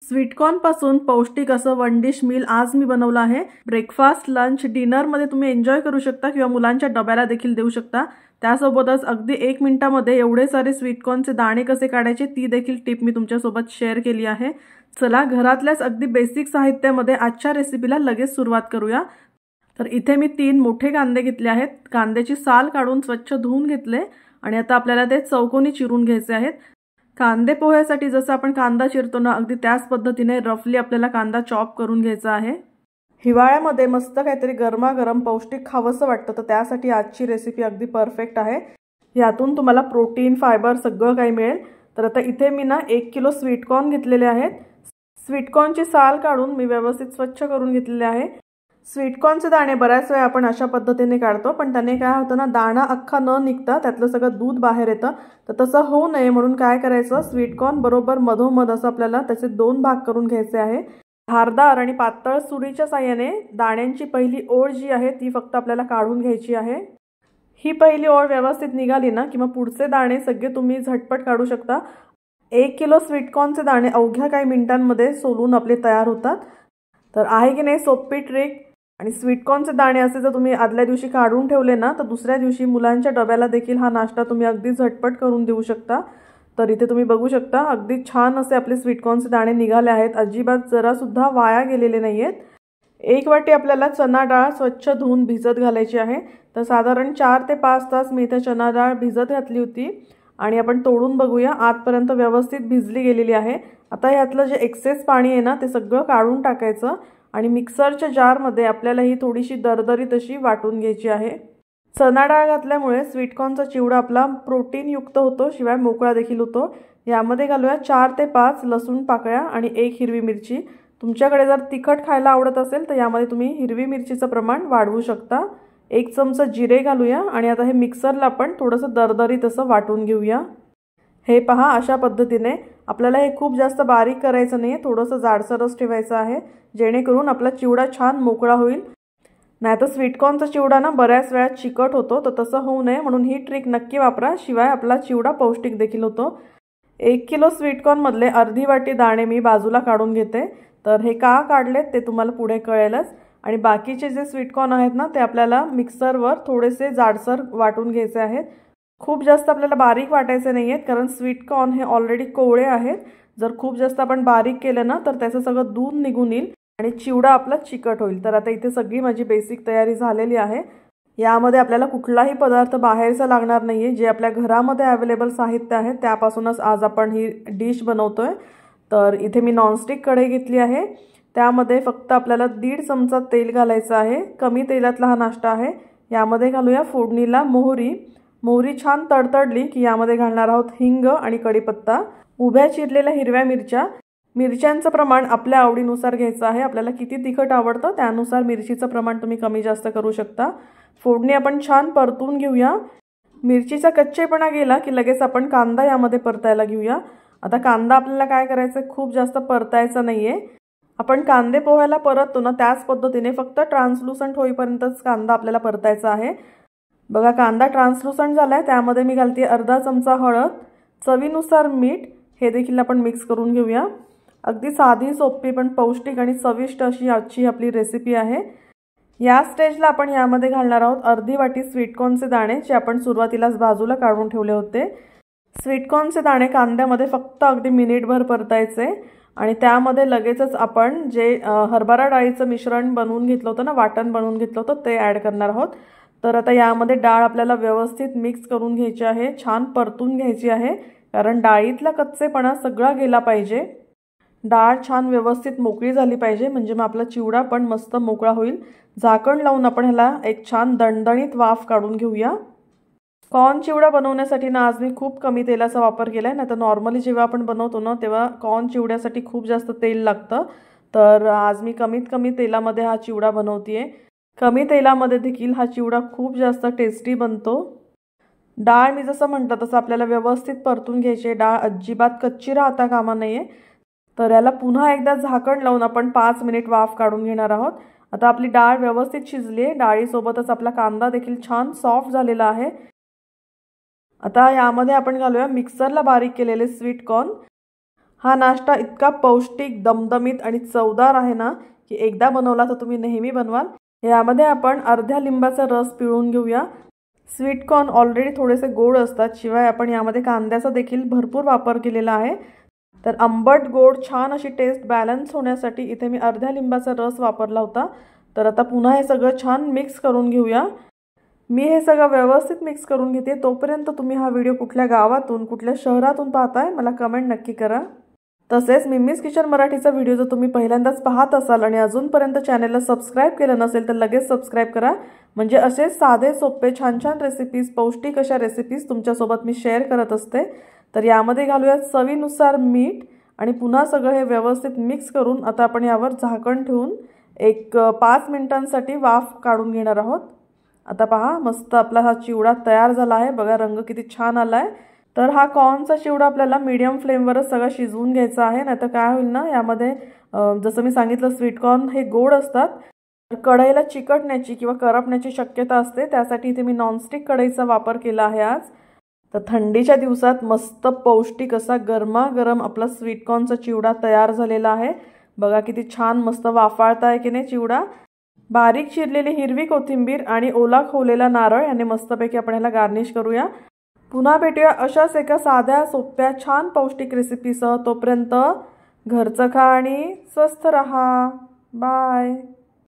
Sweetcorn पासून पौष्टिक असं वन डिश मील आज मी बनवलं आहे। ब्रेकफास्ट, लंच, डिनर मध्ये तुम्ही एन्जॉय करू शकता किंवा मुलांच्या डब्याला देखील देऊ शकता। त्यासोबतच अगदी 1 मिनिटामध्ये एवढे सारे स्वीटकॉर्नचे दाणे कसे काढायचे ती देखील टिप मी तुमच्यासोबत शेअर केली आहे। चला घरातल्याच अगदी बेसिक साहित्यामध्ये आजच्या रेसिपीला लगेच सुरुवात करूया। तर इथे मी 3 मोठे कांदे घेतले आहेत। कांद्याची साल काढून स्वच्छ धुवून घेतले आणि आता आपल्याला ते चौकोनी चिरून घ्यायचे आहेत। कांदे पोह्यासाठी जसं आपण कांदा चिरतो ना अगदी त्याच पद्धतीने रफली आपल्याला कांदा चॉप करून घ्यायचा आहे। हिवाळ्यामध्ये मस्त काहीतरी गरमागरम पौष्टिक खावंसं वाटतं तर त्यासाठी आजची रेसिपी अगदी परफेक्ट आहे। यातून तुम्हाला प्रोटीन, फायबर सगळं काही मिळेल। तर आता इथे मी ना 1 किलो स्वीटकॉर्न घेतलेले आहेत। स्वीटकॉर्नची साल काढून मी व्यवस्थित स्वच्छ करून घेतलेले आहे। स्वीटकॉर्नचे दाणे बऱ्याच वेळा आपण अशा पद्धतीने काढतो पण त्याने काय होतं ना दाणा अख्खा न निघता त्यातलं सगळं दूध बाहेर येतं। तर तसं होऊ नये म्हणून काय करायचं, स्वीटकॉर्न बरोबर मधोमध असं आपल्याला त्याचे 2 भाग करून घ्यायचे आहे। धारदार आणि पातळ सुरीच्या साहाय्याने दाण्यांची पहिली ओळ जी आहे ती फक्त आपल्याला काढून घ्यायची आहे। ही पहिली ओळ व्यवस्थित निघाली ना की मग पुढचे दाणे सगळे तुम्ही झटपट काढू शकता। 1 किलो स्वीटकॉर्नचे दाणे अवघ्या काही मिनिटांमध्ये सोलून आपले तयार होतात। तर आहे की नाही सोपी ट्रिक। आणि स्वीटकॉर्नचे दाणे असे जर तुम्ही आदल्या दिवशी काढून ठेवले ना तर दुसऱ्या दिवशी मुलांच्या डब्याला देखील हा नाश्ता तुम्ही अगदी झटपट करून देऊ शकता। तर इथे तुम्ही बघू शकता अगदी छान असे आपले स्वीटकॉर्नचे दाणे निघाले आहेत। अजिबात जरा सुद्धा वाया गेलेले नाहीयेत। 1 वाटी आपल्याला चना डाळ स्वच्छ धुवून भिजत घालायची आहे। तर साधारण 4 ते 5 तास मी इथे चना डाळ भिजत घातली होती आणि आपण तोडून बघूया आतपर्यंत व्यवस्थित भिजली गेलेली आहे। आता यातलं जे एक्सेस पाणी आहे ना ते सगळं काढून टाकायचं आणि मिक्सरच्या जारमध्ये आपल्याला ही थोडीशी दरदरीत अशी वाटून घ्यायची आहे। चना डाळ घातल्यामुळे स्वीटकॉर्नचा चिवडा आपला प्रोटीन युक्त होतो शिवाय मोकळा देखील होतो। यामध्ये घालूया 4 ते 5 लसूण पाकळ्या आणि 1 हिरवी मिरची। तुमच्याकडे जर तिखट खायला आवडत असेल तर यामध्ये तुम्ही हिरवी मिरचीचं प्रमाण वाढवू शकता। 1 चमचा जिरे घालूया आणि आता हे मिक्सरला आपण थोडंसं दरदरीत असं वाटून घेऊया। हे पहा अशा पद्धतीने आपल्याला हे खूप जास्त बारीक करायचं नाही, थोडंसं जाडसरच ठेवायचं आहे जेणेकरून आपला चिवडा छान मोकळा होईल। नाहीतर स्वीटकॉर्नचा चिवडा ना बऱ्याच वेळा चिकट होतो तर तसं होऊ नये म्हणून ही ट्रिक नक्की वापरा, शिवाय आपला चिवडा पौष्टिक देखील होतो। 1 किलो स्वीटकॉर्न मधले अर्धी वाटी दाणे मी बाजूला काढून घेते। तर हे का काढलेत ते तुम्हाला पुढे कळेलच। आणि बाकीचे जे स्वीटकॉर्न आहेत ना ते आपल्याला मिक्सरवर थोडेसे जाडसर वाटून घ्यायचे आहेत। खूप जास्त आपल्याला बारीक वाटायचे नाहीयेत कारण स्वीटकॉर्न हे ऑलरेडी कोवळे आहेत। जर खूप जास्त आपण बारीक केलं ना तर त्याचं सगळं दूध निघून येईल आणि चिवडा आपला चिकट होईल। तर आता इथे सगळी माझी बेसिक तयारी झालेली आहे। यामध्ये आपल्याला कुठलाही पदार्थ बाहेरचा लागणार नाहीये, जे आपल्या घरामध्ये अवेलेबल साहित्य आहे त्यापासूनच आज आपण ही डिश बनवतोय। तर इथे मी नॉनस्टिक कढई घेतली आहे। त्यामध्ये फक्त आपल्याला 1.5 चमचा तेल घालायचं आहे। कमी तेलातला हा नाश्ता आहे। यामध्ये घालूया फोडणीला मोहरी। मोहरी छान तडतडली की यामध्ये घालणार आहोत हिंग आणि कढीपत्ता, उभ्या चिरलेल्या हिरव्या मिरच्या। मिरच्यांचं प्रमाण आपल्या आवडीनुसार घ्यायचं आहे। आपल्याला किती तिखट आवडतं त्यानुसार मिरचीचं प्रमाण तुम्ही कमी जास्त करू शकता। फोडणी आपण छान परतून घेऊया। मिरचीचा कच्चेपणा गेला की लगेच आपण कांदा यामध्ये परतायला घेऊया। आता कांदा आपल्याला काय करायचं, खूप जास्त परतायचा नाहीये। आपण कांदे पोह्याला परततो ना त्याच पद्धतीने फक्त ट्रान्सलुसंट होईपर्यंतच कांदा आपल्याला परतायचा आहे। बघा कांदा ट्रान्सलुसंट झालाय, त्यामध्ये मी घालते अर्धा चमचा हळद, चवीनुसार मीठ। हे देखील आपण मिक्स करून घेऊया। अगदी साधी सोपी पण पौष्टिक आणि चविष्ट अशी आजची आपली रेसिपी आहे। या स्टेजला आपण यामध्ये घालणार आहोत अर्धी वाटी स्वीटकॉर्नचे दाणे, जे आपण सुरुवातीलाच बाजूला काढून ठेवले होते। स्वीटकॉर्नचे दाणे कांद्यामध्ये फक्त अगदी मिनिटभर परतायचे आणि त्यामध्ये लगेचच आपण जे हरभरा डाळीचं मिश्रण बनवून घेतलं होतं ना, वाटण बनवून घेतलं होतं ते ॲड करणार आहोत। तर आता यामध्ये डाळ आपल्याला व्यवस्थित मिक्स करून घ्यायची आहे, छान परतून घ्यायची आहे कारण डाळीतला कच्चेपणा सगळा गेला पाहिजे। डाळ छान व्यवस्थित मोकळी झाली पाहिजे म्हणजे मग आपला चिवडा पण मस्त मोकळा होईल। झाकण लावून आपण ह्याला एक छान दणदणीत वाफ काढून घेऊया। कॉर्न चिवडा बनवण्यासाठी ना आज मी खूप कमी तेलाचा वापर केलाय, नाही तर नॉर्मली जेव्हा आपण बनवतो ना तेव्हा कॉर्न चिवड्यासाठी खूप जास्त तेल लागतं। तर आज मी कमीत कमी तेलामध्ये हा चिवडा बनवतेय। कमी तेलामध्ये देखील हा चिवडा खूप जास्त टेस्टी बनतो। डाळ मी जसं म्हटलं तसं आपल्याला व्यवस्थित परतून घ्यायची। डाळ अजिबात कच्ची राहता कामा नये। तर याला पुन्हा एकदा झाकण लावून आपण 5 मिनिट वाफ काढून घेणार आहोत। आता आपली डाळ व्यवस्थित शिजली आहे, डाळीसोबतच आपला कांदा देखील छान सॉफ्ट झालेला आहे। आता यामध्ये आपण घालूया मिक्सरला बारीक केलेले स्वीटकॉर्न। हा नाश्ता इतका पौष्टिक, दमदमीत आणि चवदार आहे ना की एकदा बनवला तर तुम्ही नेहमी बनवाल। यामध्ये आपण अर्ध्या लिंबाचा रस पिळून घेऊया। स्वीट कॉर्न ऑलरेडी थोडेसे गोड असतात, शिवाय आपण यामध्ये कांद्याचा देखील भरपूर वापर केलेला आहे। तर आंबट गोड छान अशी टेस्ट बॅलन्स होण्यासाठी इथे मी अर्ध्या लिंबाचा रस वापरला होता। तर आता पुन्हा हे सगळं छान मिक्स करून घेऊया। मी हे सगळं व्यवस्थित मिक्स करून घेते। तोपर्यंत तुम्ही हा व्हिडिओ कुठल्या गावातून, कुठल्या शहरातून पाहताय मला कमेंट नक्की करा। तसेच मिम्मीज किचन मराठीचा व्हिडिओ जर तुम्ही पहिल्यांदाच पाहत असाल आणि अजूनपर्यंत चॅनलला सबस्क्राइब केलं नसेल तर लगेच सबस्क्राइब करा, म्हणजे असे साधे सोपे छान छान रेसिपीज, पौष्टिक अशा रेसिपीज तुमच्यासोबत मी शेअर करत असते। तर यामध्ये घालूयात चवीनुसार मीठ आणि पुन्हा सगळं हे व्यवस्थित मिक्स करून आता आपण यावर झाकण ठेवून एक 5 मिनिटांसाठी वाफ काढून घेणार आहोत। आता पहा मस्त आपला हा चिवडा तयार झाला आहे, बघा रंग किती छान आलाय। तर हा कॉर्नचा चिवडा आपल्याला मीडियम फ्लेमवरच सगळं शिजवून घ्यायचा आहे, नाहीतर काय होईल ना यामध्ये जसं मी सांगितलं स्वीट कॉर्न हे गोड असतात, तर कढईला चिकटण्याची किंवा करपण्याची शक्यता असते। त्यासाठी इथे मी नॉनस्टिक कढईचा वापर केला आहे आज। तर थंडीच्या दिवसात मस्त पौष्टिक असा गरमागरम आपला स्वीट कॉर्नचा चिवडा तयार झालेला आहे। बघा किती छान मस्त वाफाळताय की नाही चिवडा। बारीक चिरलेली हिरवी कोथिंबीर आणि ओला खोवलेला नारळ याने मस्तपैकी आपण याला गार्निश करूया। पुन्हा भेटूया अशाच एका साध्या सोप्या छान पौष्टिक रेसिपीसह। तोपर्यंत घरचं खा आणि स्वस्थ रहा। बाय।